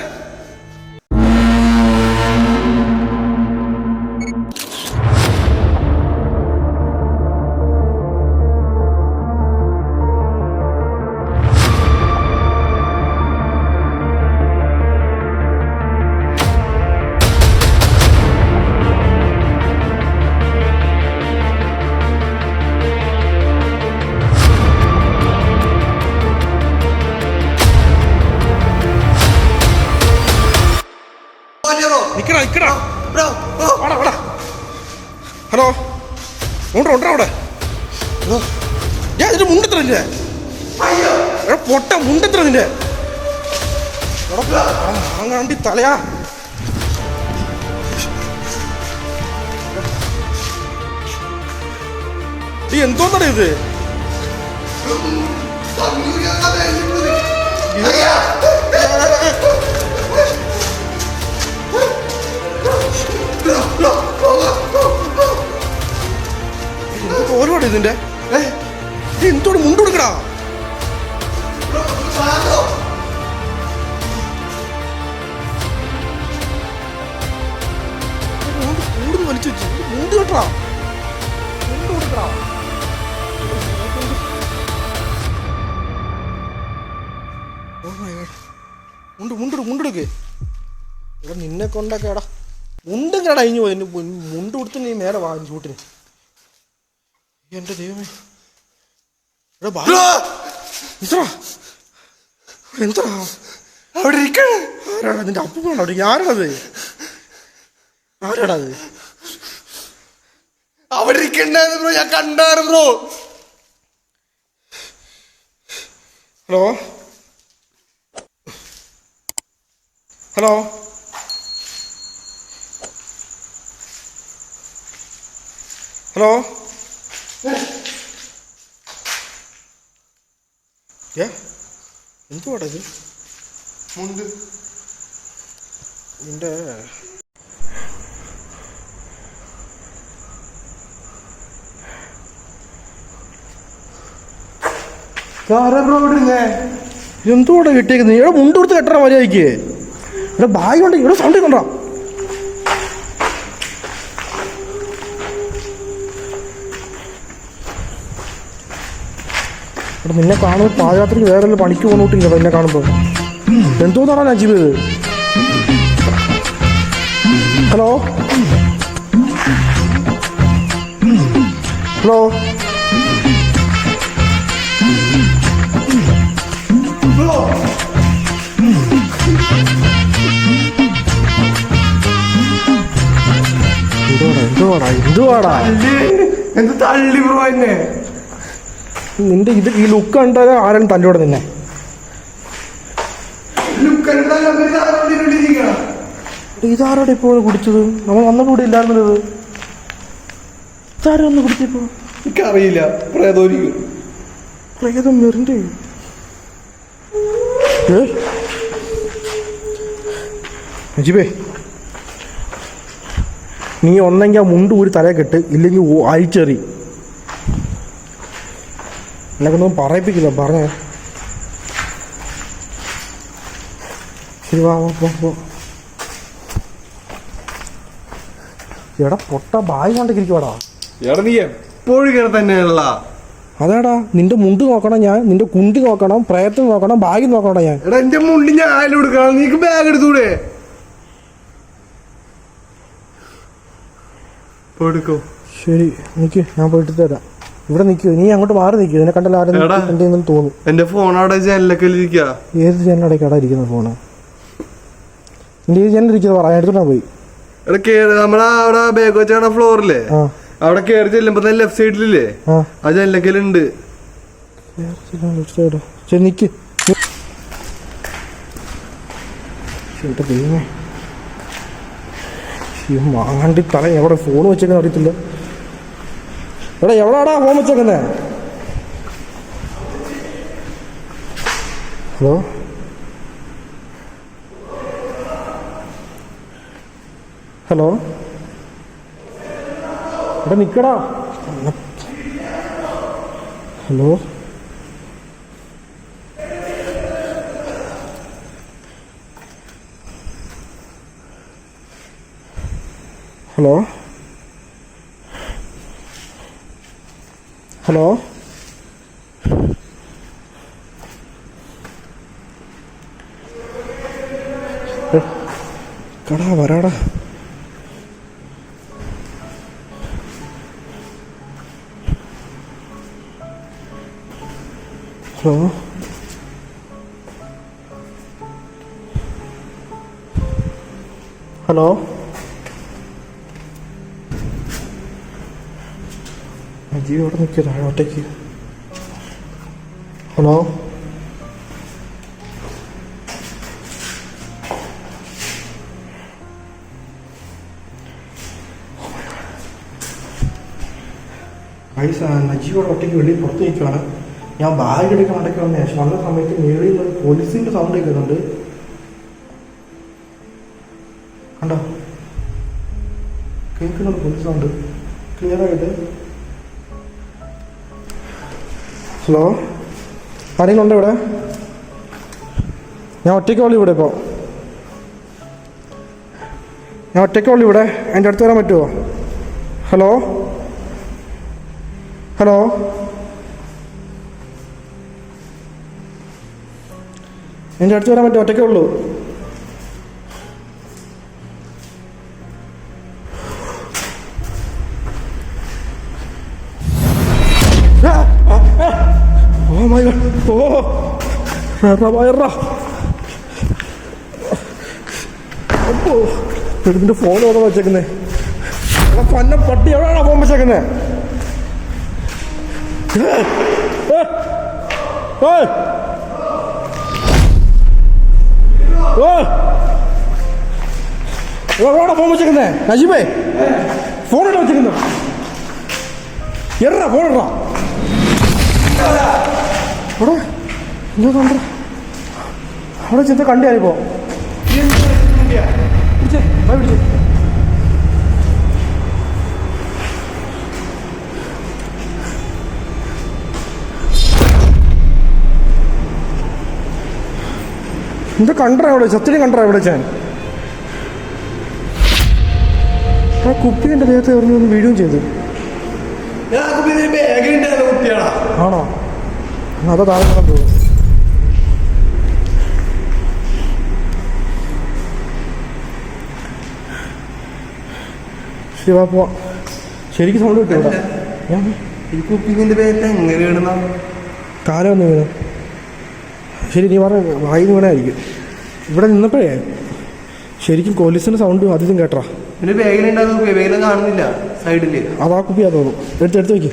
ഹലോ, അവിടെ ഞാൻ ഇതിന്റെ മുണ്ടെത്ര നിന്റെ പൊട്ട മുണ്ടെത്ര നിന്റെ അങ്ങാണ്ടി തലയാ എന്തോന്നട ഇത് ഓരോടെ ഇതിന്റെ എന്തോട് മുണ്ട് കൊടുക്കടാ കൂടുതൽ വലിച്ചു വെച്ചു മുണ്ട് കേട്ടാ മുണ്ട് കൊടുക്കടാ മുണ്ടെടുക്ക് ഇവിടെ നിന്നെ കൊണ്ടൊക്കെ എടാ മുണ്ടും കേടാ ഇഞ്ഞു പോയി മുണ്ട് കൊടുത്ത് നീ നേരെ വാ ചൂട്ടിന് എന്റെ ദൈവമേ എന്താ അവിടെ ഇരിക്കണ ആരാടാ നിന്റെ അപ്പൂപ്പണോ അവിടെ ആരാടത് ആരാടാത് അവിടെ ഇരിക്കണ്ടായിരുന്നു ബ്രോ ഞാൻ കണ്ടായിരുന്നു ബ്രോ ഹലോ ഹലോ ഹലോ എന്തുവാടാ ഇത് മുണ്ട് നിന്റെ എന്തുകൂടെ കിട്ടിയേക്കുന്നത് ഇവിടെ മുണ്ട് കൊടുത്ത് കെട്ടറ മര്യാദയ്ക്ക് ഇവിടെ ബാഗ് കൊണ്ട് ഇവിടെ സൗണ്ട് കൊണ്ടാ ഇവിടെ നിന്നെ കാണുമ്പോൾ പാദയാത്രയ്ക്ക് വേറെ പണിക്ക് പോന്നിട്ടില്ല എന്നെ കാണുമ്പോൾ എന്തോന്നാണോ ഞാൻ ചെയ്തത് ഹലോ ഹലോ എന്തുവാടാ എന്ത് തള്ളി ബ്രോ എന്നെ നിന്റെ ഇത് ഈ ലുക്ക് കണ്ടാൽ ആരാണ് തൻ്റെ കൂടെ നിന്നെ ഇതാരോടെ ഇപ്പോൾ കുടിച്ചത് നമ്മൾ വന്നപ്പോൾ ഇവിടെ ഇല്ലായിരുന്നത് ഇതാരും ഒന്ന് കുടിച്ചപ്പോ എനിക്കറിയില്ല പ്രേതം വെറിൻ്റെ അജിബേ നീ ഒന്നെങ്കിൽ ആ മുണ്ട് ഊരി തലയെ കെട്ട് ഇല്ലെങ്കിൽ അഴിച്ചെറി എന്നെക്കൊന്നും പറയിപ്പിക്കില്ല പറഞ്ഞേ ശരി വാ പോ എടാ പൊട്ട ബായി കൊണ്ടിരിക്കുവാടാ എടാ നീ എപ്പോഴും ഇങ്ങനെ തന്നെയാണല്ല അതാടാ നിന്റെ മുണ്ട് നോക്കണം ഞാൻ നിന്റെ കുണ്ടി നോക്കണം പ്രയത്നം നോക്കണം ബാഗ് നോക്കണം ഞാൻ എടാ എന്റെ മുണ്ടി ഞാൻ ആയാലും എടുക്കണം നീക്ക് ബാഗ് എടുത്തൂടെ എടുക്കോ ശരി നിക്ക് ഞാൻ പോയിട്ട് തരാം ഇവിടെ നിൽക്കൂ നീ അങ്ങോട്ട് മാറി നിൽക്കൂ ഇതിനെ കണ്ടാൽ ആരെങ്കിലും തോന്നും എന്റെ ഫോൺ അവിടെ ജനലൊക്കെ ഇരിക്കുക ഏത് ജനലടയ്ക്കാടാ ഇരിക്കുന്ന ഫോണ് നിന്റെ ഏത് ജനലിരിക്കുന്നത് പറയാൻ എടുത്തോണ്ടാ പോയി നമ്മളെ അവിടെ ബാഗ് വെച്ചാണ് ഫ്ലോറില്ലേ അവിടെ കയറി ചെല്ലുമ്പോ തന്നെ ലെഫ്റ്റ് സൈഡിലില്ലേ ആ ജനലൊക്കെയുണ്ട് ശരി നിക്ക് ദൈവമേ വാങ്ങാണ്ടി തല എവിടെ ഫോൺ വെച്ചേക്കുന്ന അറിയത്തില്ല എടാ എവിടാടാ ഫോൺ വെച്ചേക്കുന്നേ ഹലോ ഹലോ എടാ നിക്കടാ ഹലോ ഹലോ ഹലോ കടാ വരാടാ ഹലോ ഹലോ നജീബ് ഇവിടെ നിൽക്കുക താഴെ ഒറ്റയ്ക്ക്. ഹലോ ഗൈസ്, നജീബോടെ ഒറ്റയ്ക്ക് വെളിയിൽ പുറത്ത് നിൽക്കുകയാണ്. ഞാൻ ബാഗ് എടുക്കാൻ അടയ്ക്ക് വന്ന ശേഷം വന്ന സമയത്ത് മേളിൽ നിന്ന് പോലീസിൻ്റെ സൗണ്ട് കേൾക്കുന്നുണ്ട്. കണ്ടോ, കേൾക്കുന്നുണ്ട് പോലീസ് സൗണ്ട് ക്ലിയർ ആയിട്ട്. ഹലോ, ആരെങ്കിലും ഉണ്ടോ ഇവിടെ? ഞാൻ ഒറ്റയ്ക്കുള്ളൂ ഇവിടെ. ഇപ്പോൾ ഞാൻ ഒറ്റയ്ക്കുള്ളൂ ഇവിടെ. എൻ്റെ അടുത്ത് വരാൻ പറ്റുമോ? ഹലോ ഹലോ എൻ്റെ അടുത്ത് വരാൻ പറ്റുമോ? ഒറ്റയ്ക്കേ ഉള്ളൂ. Oh my god. Oh. Rara. അപ്പോ ഇതിന്റെ ഫോൺ എവിടെ വെച്ചേക്കുന്നേ? പന്ന പട്ടി എവിടെയാണോ ഫോൺ വെച്ചേക്കുന്നേ? എവിടെയാണോ ഫോൺ വെച്ചേക്കുന്നേ? നജീബേ, ഫോൺ എവിടെ വെച്ചേക്കുന്നു? എറാ ഫോൺ എടാ. അവിടെ എന്തോ കണ്ട, അവിടെ ചെന്ന് കണ്ടിയാലിപ്പോ എന്താ കണ്ടറാ അവിടെ? സത്യം കണ്ടറാ ഇവിടെ? ഞാൻ ആ കുപ്പി എൻ്റെ ദേഹത്ത് എറിഞ്ഞു ഒന്ന് വീഴുകയും ചെയ്തു. ആണോ? അതാ താഴെ പോകും. ശരി, വാ പോവാം. ശരിക്കും സൗണ്ട് കിട്ടും. ഞാൻ ഈ കുപ്പിങ്ങിന്റെ പേരിൽ എങ്ങനെ കാലം ഒന്ന് വീണു. ശരി, നീ പറഞ്ഞ വായി വീണായിരിക്കും. ഇവിടെ നിന്നപ്പോഴേ ശരിക്കും പോലീസിന്റെ സൗണ്ടും അതിലും കേട്ടാ. പിന്നെ വേഗലുണ്ടാകും, വേഗം കാണുന്നില്ല സൈഡില്. അതാ കുപ്പിയാ തോന്നും. എടുത്ത് വെക്ക്.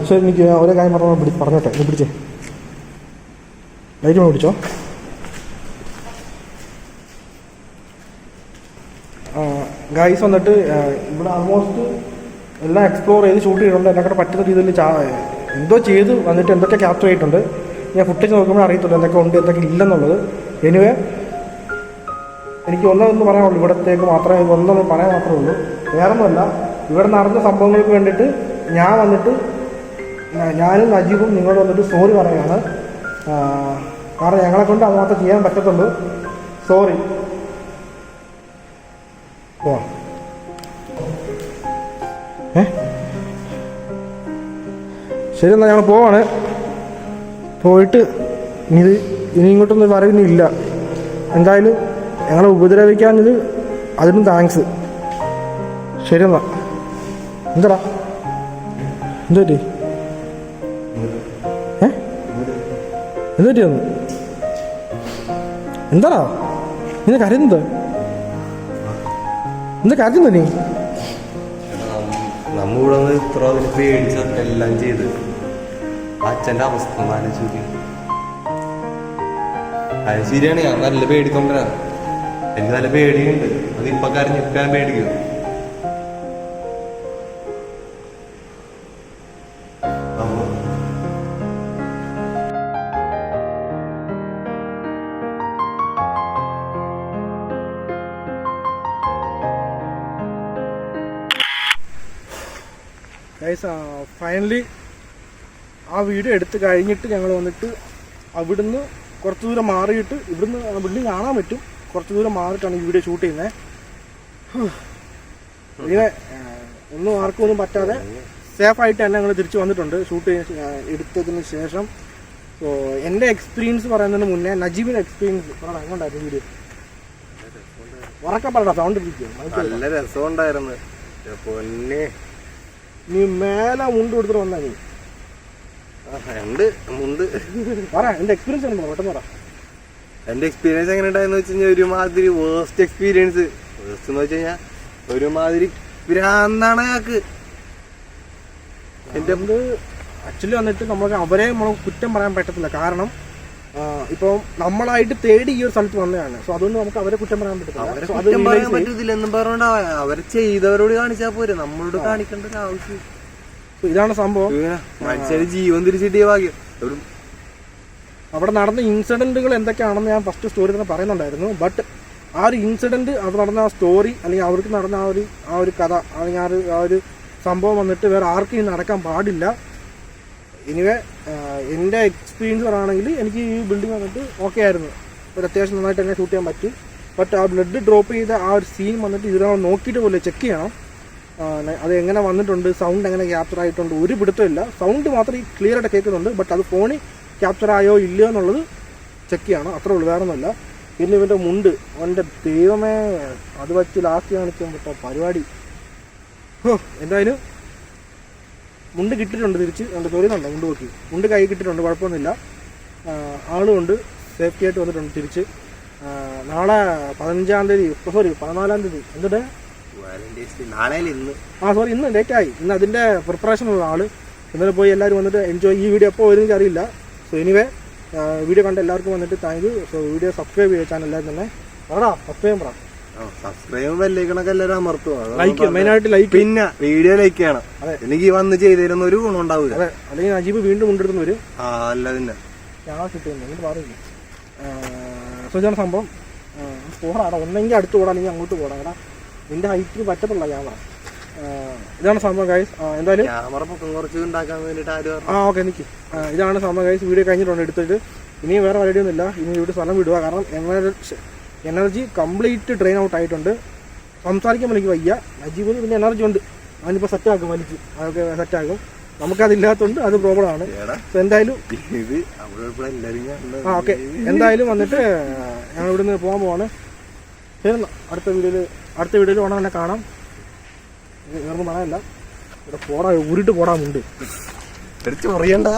ശരി, എനിക്ക് ഒരേ കാര്യം പറഞ്ഞോട്ടെ. നീ പിടിച്ചേ, ലൈറ്റ് പിടിച്ചോ. ഗൈസ് വന്നിട്ട് ഇവിടെ ആൾമോസ്റ്റ് എല്ലാം എക്സ്പ്ലോർ ചെയ്ത് ഷൂട്ട് ചെയ്തിട്ടുണ്ട്. എന്നെക്കൂടെ പറ്റുന്ന രീതിയിൽ എന്തോ ചെയ്ത് വന്നിട്ട് എന്തൊക്കെ ക്യാപ്ചർ ചെയ്തിട്ടുണ്ട്. ഞാൻ ഫുട്ടേജ് നോക്കുമ്പോൾ അറിയത്തുള്ളൂ എന്തൊക്കെ ഉണ്ട് എന്തൊക്കെ ഇല്ലെന്നുള്ളത്. എനിവേ എനിക്ക് ഒന്നൊന്ന് പറയാനുള്ളൂ. ഇവിടത്തേക്ക് മാത്രമേ ഒന്നൊന്ന് പറയാൻ മാത്രമേ ഉള്ളൂ. വേറൊന്നുമല്ല, ഇവിടെ നടന്ന സംഭവങ്ങൾക്ക് വേണ്ടിയിട്ട് ഞാൻ വന്നിട്ട് ഞാനും നജീബും നിങ്ങളോട് വന്നിട്ട് സോറി പറയുകയാണ്. കാരണം ഞങ്ങളെ കൊണ്ട് അത് മാത്രം ചെയ്യാൻ പറ്റത്തുള്ളൂ. സോറി. ശരി, എന്നാൽ ഞങ്ങൾ പോവാണ്. പോയിട്ട് ഇനി ഇങ്ങോട്ടൊന്നും വരവിനില്ല. എന്തായാലും ഞങ്ങളെ ഉപദ്രവിക്കാഞ്ഞത് അതിനും താങ്ക്സ്. ശരി എന്നാ. എന്താടാ എന്ത് പറ്റി? എന്ത് പറ്റിയൊന്ന്? എന്താടാ നിന്നെ കരയുന്നത്? എന്താ കരയുന്നു നീ? നമ്മളിവിടെ നിന്ന് ഇത്ര അതിന് പേടിച്ച എല്ലാം ചെയ്ത് അച്ഛൻ്റെ അവസ്ഥ ആലോചിച്ചു. അത് ശരിയാണ്, ഞാൻ നല്ല പേടിക്കൊണ്ടരാ. എനിക്ക് നല്ല പേടിയുണ്ട്. അത് ഇപ്പൊ കരഞ്ഞിക്കാൻ പേടിക്കും. ഫൈനലി ആ വീഡിയോ എടുത്ത് കഴിഞ്ഞിട്ട് ഞങ്ങൾ വന്നിട്ട് അവിടുന്ന് കുറച്ച് ദൂരം മാറിയിട്ട്, ഇവിടുന്ന് ബിൽഡിംഗ് കാണാൻ പറ്റും, കുറച്ച് ദൂരം മാറിയിട്ടാണ് ഈ വീഡിയോ ഷൂട്ട് ചെയ്യുന്നത്. ഇങ്ങനെ ഒന്നും ആർക്കും ഒന്നും പറ്റാതെ സേഫായിട്ട് തന്നെ ഞങ്ങൾ തിരിച്ച് വന്നിട്ടുണ്ട് ഷൂട്ട് എടുത്തതിന് ശേഷം. സോ എൻ്റെ എക്സ്പീരിയൻസ് പറയുന്നതിന് മുന്നേ നജീബിൻ്റെ എക്സ്പീരിയൻസ് പറയണം. എങ്ങോട്ടായിരുന്നു വീഡിയോ? ഉറക്കെ പറയടാ, സൗണ്ട് ഇരിക്കും. നല്ല രസമുണ്ടായിരുന്നു. നീ മേലെ മുണ്ട് കൊടുത്തിട്ട് വന്നാ നീ മുണ്ട് പറ. എൻ്റെ എക്സ്പീരിയൻസ് ആണ്, പെട്ടെന്ന് പറ. എന്റെ എക്സ്പീരിയൻസ് എങ്ങനെ ഉണ്ടായെന്ന് വെച്ച് കഴിഞ്ഞാൽ ഒരുമാതിരി വേസ്റ്റ് എക്സ്പീരിയൻസ്. വേസ്റ്റ് എന്ന് വെച്ച് കഴിഞ്ഞാൽ ഒരുമാതിരി ഭ്രാന്താണ് ഞങ്ങൾക്ക്. എൻ്റെ ആക്ച്വലി വന്നിട്ട് നമുക്ക് അവരെ നമ്മൾ കുറ്റം പറയാൻ പറ്റത്തില്ല. കാരണം ഇപ്പോൾ നമ്മളായിട്ട് തേടി ഈ ഒരു സ്ഥലത്ത് വന്നതാണ്. സോ അതുകൊണ്ട് നമുക്ക് അവരെ കുറ്റം പറയാൻ പറ്റത്തില്ല എന്നും പറഞ്ഞോണ്ട് അവരെ ചെയ്തവരോട് കാണിച്ചാൽ പോരെ, നമ്മളോട് കാണിക്കേണ്ട ഒരു ആവശ്യം. ഇതാണ് സംഭവം. മനുഷ്യര് ജീവൻ തിരിച്ചിട്ടിയ ഭാഗ്യം. അവിടെ നടന്ന ഇൻസിഡന്റുകൾ എന്തൊക്കെയാണെന്ന് ഞാൻ ഫസ്റ്റ് സ്റ്റോറി തന്നെ പറയുന്നുണ്ടായിരുന്നു. ബട്ട് ആ ഒരു ഇൻസിഡന്റ് അത് നടന്ന ആ സ്റ്റോറി അല്ലെങ്കിൽ അവർക്ക് നടന്ന ആ ഒരു കഥ അല്ലെങ്കിൽ ആ ഒരു സംഭവം വന്നിട്ട് വേറെ ആർക്കും ഇനി നടക്കാൻ പാടില്ല. എനിവേ എൻ്റെ എക്സ്പീരിയൻസ് പറയുകയാണെങ്കിൽ എനിക്ക് ഈ ബിൽഡിംഗ് വന്നിട്ട് ഓക്കെ ആയിരുന്നു. ഒരു അത്യാവശ്യം നന്നായിട്ട് തന്നെ ഷൂട്ട് ചെയ്യാൻ പറ്റി. ബട്ട് ആ ബ്ലഡ് ഡ്രോപ്പ് ചെയ്ത ആ ഒരു സീൻ വന്നിട്ട് ഇതിനകം നോക്കിയിട്ട് പോലെ ചെക്ക് ചെയ്യണം. അത് എങ്ങനെ വന്നിട്ടുണ്ട്, സൗണ്ട് എങ്ങനെ ക്യാപ്ചർ ആയിട്ടുണ്ട്, ഒരു പിടുത്തമില്ല. സൗണ്ട് മാത്രം ഈ ക്ലിയർ ആയിട്ട് കേൾക്കുന്നുണ്ട്. ബട്ട് അത് ഫോണിൽ ക്യാപ്ചർ ആയോ ഇല്ലയോ എന്നുള്ളത് ചെക്ക് ചെയ്യണം. അത്രേ ഉള്ളൂ, വേറെ ഒന്നുമല്ല. പിന്നെ ഇവൻ്റെ മുണ്ട്, അവൻ്റെ ദൈവമേ, അത് വെച്ച് ലാസ്റ്റ് കാണിക്കാൻ പറ്റാ പരിപാടി. എന്തായാലും മുണ്ട് കിട്ടിയിട്ടുണ്ട് തിരിച്ച്. എൻ്റെ തൊഴിലുണ്ടോ മുണ്ട് നോക്കി, മുണ്ട് കൈ കിട്ടിയിട്ടുണ്ട്, കുഴപ്പമൊന്നുമില്ല. ആളുമുണ്ട്, സേഫ്റ്റി ആയിട്ട് വന്നിട്ടുണ്ട് തിരിച്ച്. നാളെ 15-ാം തീയതി, സോറി 14-ാം തീയതി എന്നിട്ട് ഇന്ന് ലേറ്റായി. ഇന്ന് അതിൻ്റെ പ്രിപ്പറേഷനുള്ള ആള്. ഇന്നലെ പോയി എല്ലാവരും വന്നിട്ട് എൻജോയ്. ഈ വീഡിയോ എപ്പോൾ വരുമെന്ന് അറിയില്ല. സോ എനിവേ വീഡിയോ കണ്ട എല്ലാവർക്കും വന്നിട്ട് thank you. So video subscribe ചെയ്യുക ചാനൽ എല്ലാവരും തന്നെ. സബ്സ്ക്രൈബ് ബെല്ലൈക്കണൊക്കെ എല്ലാവരും അമർത്തുക. ലൈക്ക്, മെയിനായിട്ട് ലൈക്ക്. പിന്നെ വീഡിയോ ലൈക്ക് ചെയ്യണം. എനിക്ക് വന്ന് ചെയ്തിരുന്ന ഒരു ഗുണം ഉണ്ടാവില്ല. അതെ, അല്ലെങ്കിൽ നജീബ് വീണ്ടും കൊണ്ടെടുക്കുന്ന വരും. അല്ല പിന്നെ ഞാൻ കിട്ടുന്നു എന്നിട്ട് പറയില്ല. സോ ഇതാണ് സംഭവം. പോടാടാ, ഒന്നെങ്കിൽ അടുത്ത് പോടാ, അല്ലെങ്കിൽ അങ്ങോട്ട് പോടാ. എടാ നിന്റെ ഹൈറ്റിന് പറ്റത്തുള്ള ക്യാമറ. ഇതാണ് സംഭവം ഗൈസ്. എന്തായാലും ഓക്കെ നിൽക്കും. ഇതാണ് സംഭവം ഗൈസ്. വീഡിയോ കഴിഞ്ഞിട്ടുണ്ട് എടുത്തിട്ട്. ഇനി വേറെ പരിപാടിയൊന്നുമില്ല. ഇനി ഇവിടെ സ്ഥലം വിടുക. കാരണം എനർജി കംപ്ലീറ്റ് ഡ്രെയിൻ ഔട്ട് ആയിട്ടുണ്ട്. സംസാരിക്കുമ്പോൾ എനിക്ക് വയ്യ. നജീബിന് പിന്നെ എനർജി ഉണ്ട്, അതിനിപ്പോൾ സെറ്റാക്കും, വലിച്ച് അതൊക്കെ സെറ്റാക്കും. നമുക്കതില്ലാത്തതുകൊണ്ട് അത് പ്രോബ്ലമാണ്. എന്തായാലും ഓക്കെ, എന്തായാലും വന്നിട്ട് ഞങ്ങൾ ഇവിടുന്ന് പോകാൻ പോവാണ്. അടുത്ത വീഡിയോയിൽ വേണം തന്നെ കാണാം. വേറൊന്നും പറയാനില്ല. ഇവിടെ പോടാ, ഉരുട്ട് പോടാമുണ്ട്. എടുത്ത് പറയണ്ട.